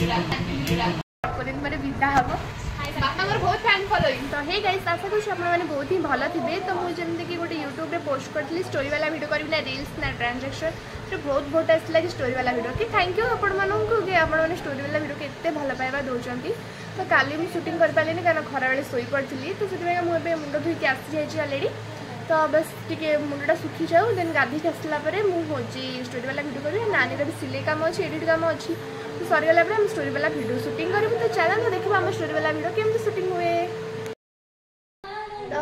दिन पर विदा हम बापा बहुत फैन फॉलोइंग तो हे गाइस आशा करूँ आपने बहुत ही भल थे। तो मुझे कि गोटे यूट्यूब रे पोस्ट करी स्टोरी वाला वीडियो करी ना रील्स ना ट्रांजेक्शन तो बहुत बहुत आसला कि स्टोरी वाला वीडियो कि थैंक यू आपण मानू कि आपने स्टोरी वाला वीडियो के एत भल पाइबा दौरान। तो काली मुझे शूटिंग कर पारे कारण खरा बेले शोई पड़ी तो से मुझे मुंड धोईकी आसी जाइए अलरेडी। तो बस टे मुंडा सुखी जाऊ देन गाधी आसला मुझे स्टोरी वाला वीडियो करी नानी का सिलाई काम अच्छी एडिट काम अच्छी तो सरीगला हम स्टोरी वाला वीडियो शूटिंग करूँ। तो चलो देखो आम स्टोरी वाला वीडियो केमती शूटिंग हुए। तो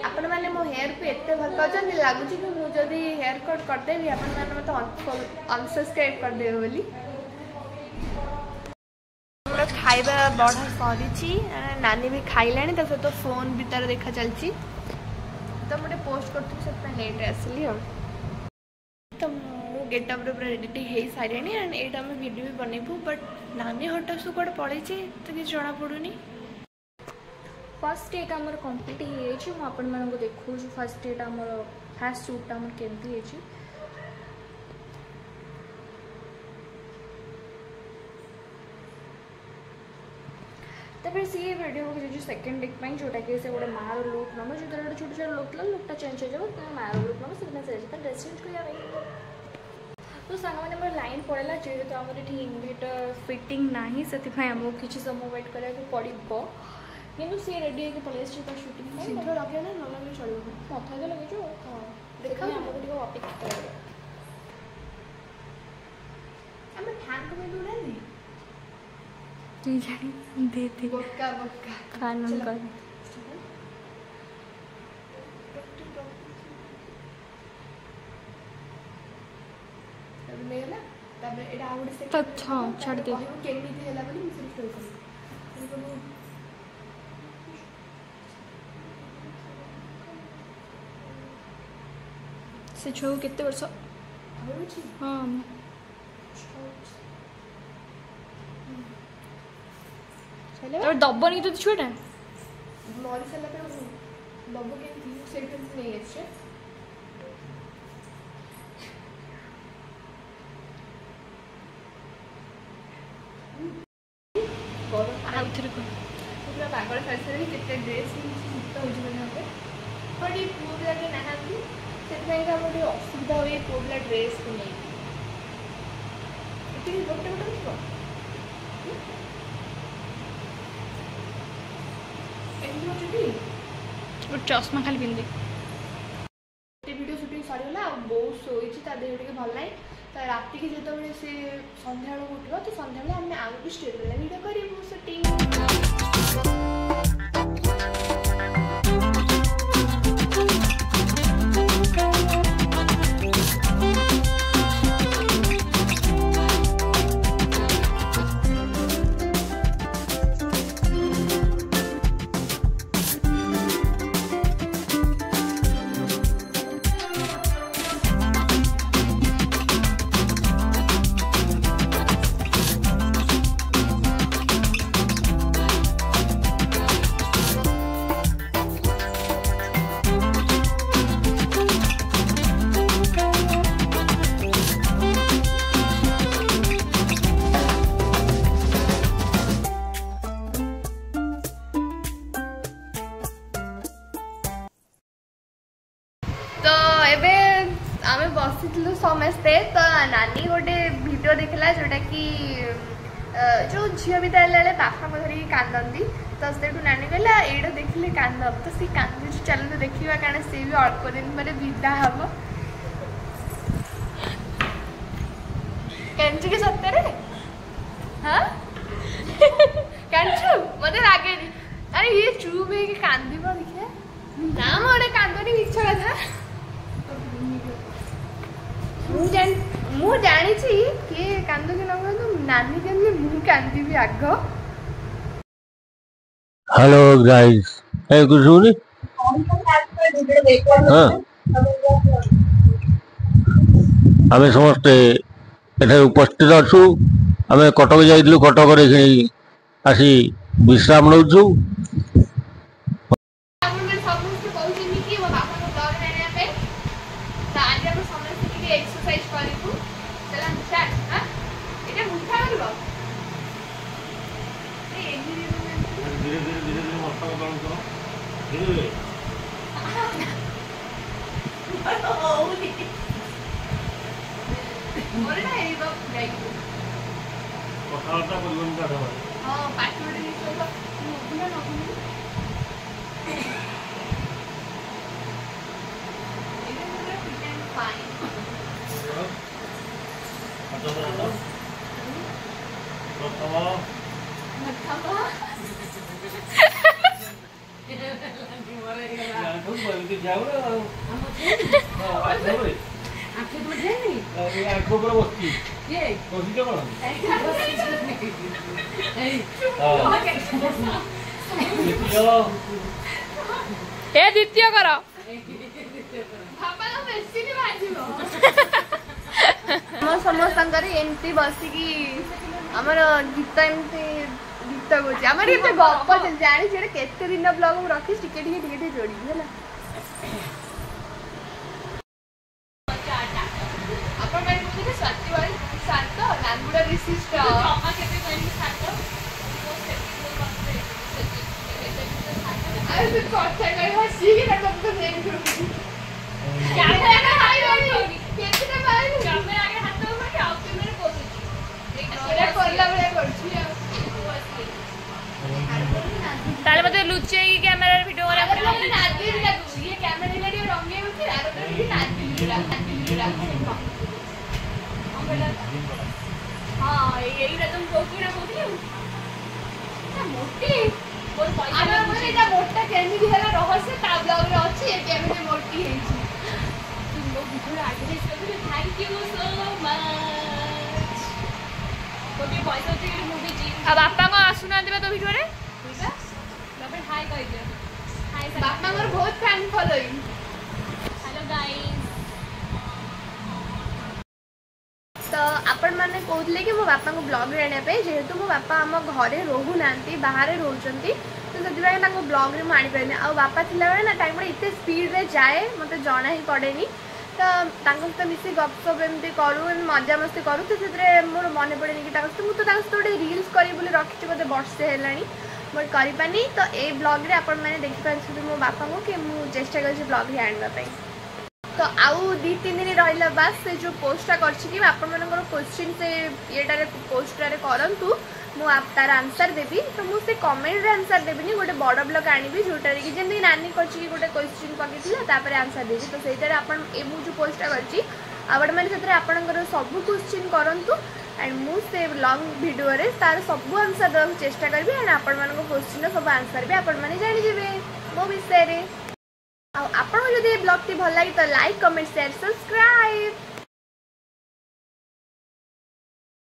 आपण मैंने मो हेयर को एत भल पाँच लगुच कि मुझे हेयर कट करदेवी आपण मैंने मत अनसब्सक्राइब करदेवे बोली। खाइबा बढ़ा सरी नानी भी खाइला तो फोन भीतर देखा चलती तो मुझे पोस्ट कर लेट आसली तो मु गेटअप पूरा रेडी हो सारे एंड ये आम वीडियो भी बनइबू बट नानी हटात सु कड़े पड़े तो किसी जना पड़ूनी। फर्स्ट डेट आमर कंप्लीट हो आपण मानक देखो फर्स्ट डेट आमर फर्स्ट शूट आमर केमती है फिर सी वीडियो को सेकेंड डिक जोटा कि से गोटे मार लुक नम जो गोटे छोट छोट लुक लुकटा चेंज हो जाए मार लुक नम से ड्रेस चेंज कर। तो सांग मैंने मोर लाइन पड़ेगा जेहेतु आम ये इनवर्टर फिटिंग ना से आमको किसी समय वेट करा पड़ो कि सी रेडी होकर पलि शूटिंग लगे ना न लगे चलो मथा तो लगे देखा आमको अपेक्षा देते खान कर अच्छा छाड़ दे से छुआ केते वर्ष हाँ तो दब नहीं तो छुआटा मरी सारा दब के नहीं अच्छे पूरा पागल सारी केते ड्रेस होते बट ये पुओ पिला के नहांती से असुविधा हुए पुओ पिला ड्रेस को नहीं गोटे गोटे चश्मा खाली पिंधि वीडियो शूटिंग सरीगला बहुत शोई देह टे भल ना तो राति की जो सी सन्ध्या उठो तो सन्ध्या आम आगे स्टेज वाला वीडियो करूँ शूटिंग। बसी समस्ते तो नानी गोटे वीडियो देखला जोटा कि जो झील बिताला बापा को धरिकी कांदती तो से नानी कहला ये देखिले कांद तो सी कांदी चलो तो देखा कारण सी भी अल्प दिन पर विदा हम कैंचु के सत्तर हाँ कैंचु मत लगे अरे ये चुप है कि कांदी देखिए ना मोटे कांदनी मिछ कथा मु जानी किए कांदू कि न नानी कहते मु कांदी आग। हेलो गाइस ए कुछ सुनी हाँ आम समस्ते एठे उपस्थित अच्छु आम कटक जाइलु कटक आसी विश्राम नौचु द्वितीय कर समस्त एमती बसिकी आमर गीत एमती गीत गाँच आम गप जानी केते दिन ब्लॉग में रखी टिके जोड़ी है मत लुचे कैमेरा वीडियो हाँ यही तुम मोटी मोटा केमिति है रहस्य ता ब्लॉग रे अछि केमिति मोटी है तुम लोग वीडियो एडवर्टाइज करबे थैंक यू सो मच कोटी पैसा दे मूवी जी अब बापा को आसुना देबे तो वीडियो रे ठीक है बाबा हाय कह दे हाय बापा मोर बहुत फैन फॉलोइंग हेलो गाइस तो आपण मैंने कहते कि मो बापा को ब्लॉग रे आने जेहेतु मो बापा आम घरे रोहू ना बाहर रोचंती तो से ब्लॉग रे आनी पारे आ बापा थिला बेले ना टाइम इतने स्पीड रे जाए मत जना ही पड़ेनी तो सहित मिसी गपसप एमती करूँ मजा मस्ती करूँ तो मोर मन पड़े कि मुझे गोटे रिल्स करी बोली रखी बोधे वर्षे है बट करी तो ये ब्लॉग रे आपण मैंने देखिपारे मो बापा को कि मुझे चेष्टा कर ब्लॉग रे आने तो आउ 2-3 दिन रहा बास से जो पोस्टा कर आपण क्वेश्चन से ये पोस्टारे करूँ मुझे तार आंसर देवी तो मुझे कमेंट आंसर देवी गोटे बड़ ब्लॉग आनी जोटार कि जमी नानी कर गोटे क्वेश्चन पकड़ आंसर देवी तो सहीटार जो पोस्टा कर मैंने आपंकर सब क्वेश्चन करूँ एंड मुझे लॉन्ग वीडियो तार सब आंसर देवाक चेष्टा करी एंड आपण क्वेश्चन सब आंसर भी आपण मैंने जानीजे मो विषय आपको जब ब्लॉग टी भल लगे तो लाइक कमेंट शेयर सब्सक्राइब।